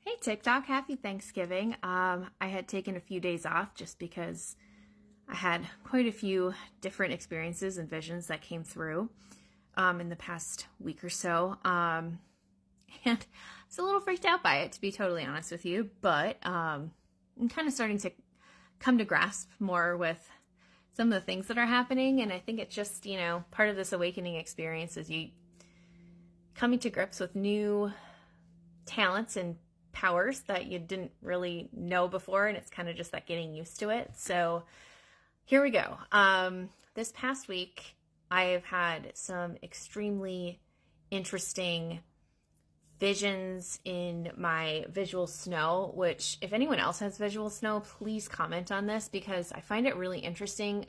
Hey TikTok, happy Thanksgiving. I had taken a few days off just because I had quite a few different experiences and visions that came through in the past week or so. And I was a little freaked out by it, to be totally honest with you, but I'm kind of starting to come to grasp more with some of the things that are happening. And I think it's just, part of this awakening experience is you coming to grips with new talents and powers that you didn't really know before, and it's kind of just that getting used to it. So here we go. This past week I've had some extremely interesting visions in my visual snow, which if anyone else has visual snow, please comment on this because I find it really interesting,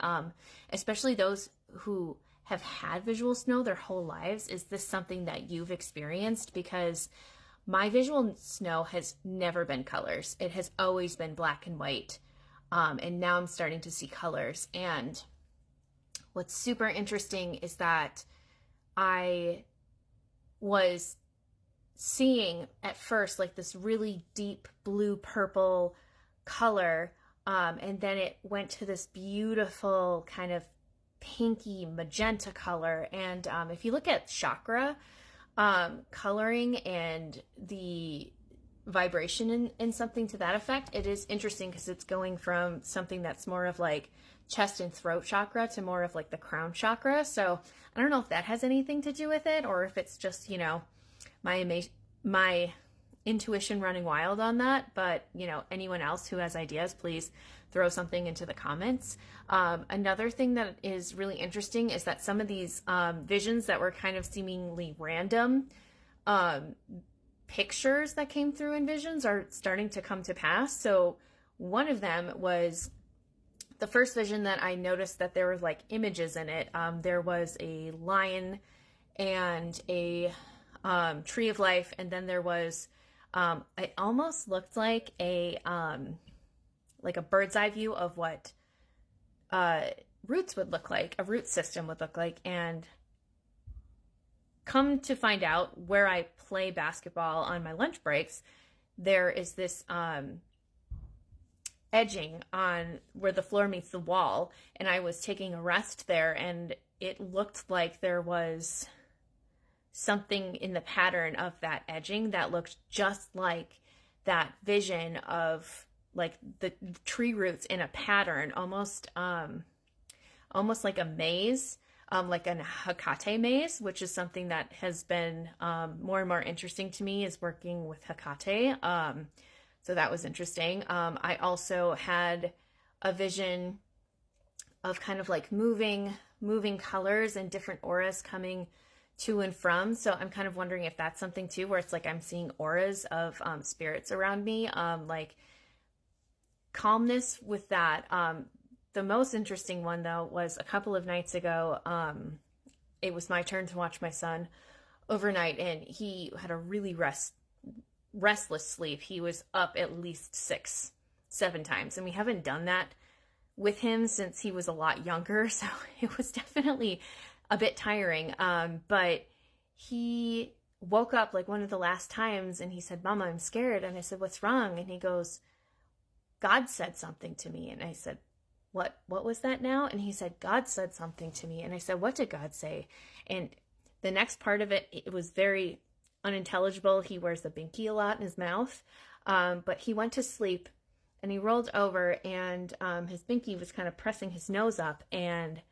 especially those who have had visual snow their whole lives. Is this something that you've experienced? Because my visual snow has never been colors. It has always been black and white. And now I'm starting to see colors. And what's super interesting is that I was seeing at first like this really deep blue purple color. And then it went to this beautiful kind of pinky magenta color. And if you look at chakra, coloring and the vibration in something to that effect, it is interesting because it's going from something that's more of like chest and throat chakra to more of like the crown chakra. So I don't know if that has anything to do with it or if it's just, my intuition running wild on that. But, anyone else who has ideas, please throw something into the comments. Another thing that is really interesting is that some of these visions that were kind of seemingly random pictures that came through in visions are starting to come to pass. So one of them was the first vision that I noticed that there were like images in it. There was a lion and a tree of life, and then there was it almost looked like a bird's eye view of what roots would look like, a root system would look like. And come to find out, where I play basketball on my lunch breaks, there is this edging on where the floor meets the wall, and I was taking a rest there, and it looked like there was something in the pattern of that edging that looked just like that vision of like the tree roots in a pattern, almost like a maze, like an Hecate maze, which is something that has been more and more interesting to me, is working with Hecate. So that was interesting. I also had a vision of kind of like moving colors and different auras coming to and from. So I'm kind of wondering if that's something too, where it's like I'm seeing auras of spirits around me, like calmness with that. The most interesting one though was a couple of nights ago. It was my turn to watch my son overnight, and he had a really restless sleep. He was up at least 6-7 times, and we haven't done that with him since he was a lot younger. So it was definitely a bit tiring. But he woke up like one of the last times and he said, "Mama, I'm scared." And I said, "What's wrong?" And he goes, "God said something to me." And I said, What was that now?" And he said, "God said something to me." And I said, "What did God say?" And the next part of it, it was very unintelligible. He wears the binky a lot in his mouth. But he went to sleep and he rolled over, and his binky was kind of pressing his nose up. And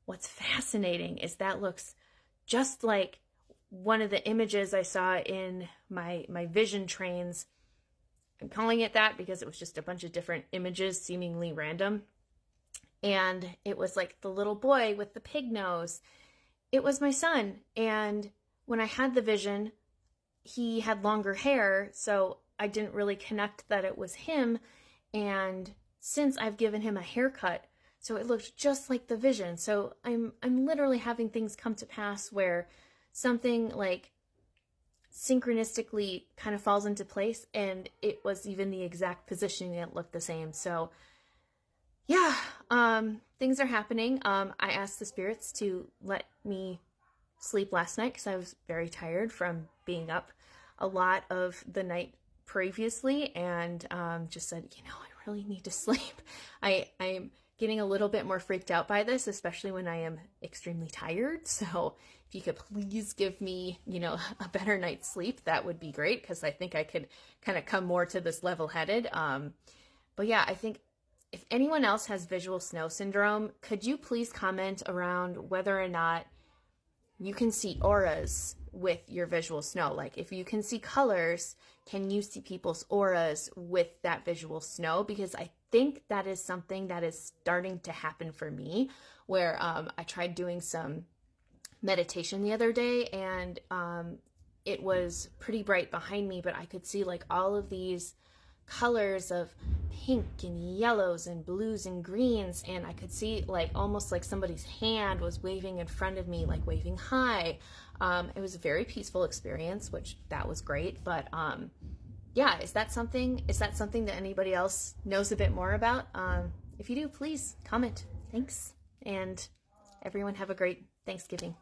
what's fascinating is that looks just like one of the images I saw in my vision trains. I'm calling it that because it was just a bunch of different images, seemingly random. And it was like the little boy with the pig nose. It was my son. And when I had the vision, he had longer hair, so I didn't really connect that it was him. And since I've given him a haircut, so it looked just like the vision. So I'm literally having things come to pass where something like synchronistically kind of falls into place, and it was even the exact positioning that looked the same. So yeah, things are happening. I asked the spirits to let me sleep last night because I was very tired from being up a lot of the night previously, and just said, you know, I really need to sleep. I'm getting a little bit more freaked out by this, especially when I am extremely tired. So if you could please give me, you know, a better night's sleep, that would be great, because I think I could kind of come more to this level-headed. But yeah, I think if anyone else has visual snow syndrome, could you please comment around whether or not you can see auras with your visual snow? Like, if you can see colors, can you see people's auras with that visual snow? Because I think that is something that is starting to happen for me, where I tried doing some meditation the other day, and it was pretty bright behind me, but I could see like all of these colors of pink and yellows and blues and greens, and I could see like almost like somebody's hand was waving in front of me, like waving hi. It was a very peaceful experience, which that was great. But yeah, is that something that anybody else knows a bit more about? If you do, please comment. Thanks, and everyone have a great Thanksgiving.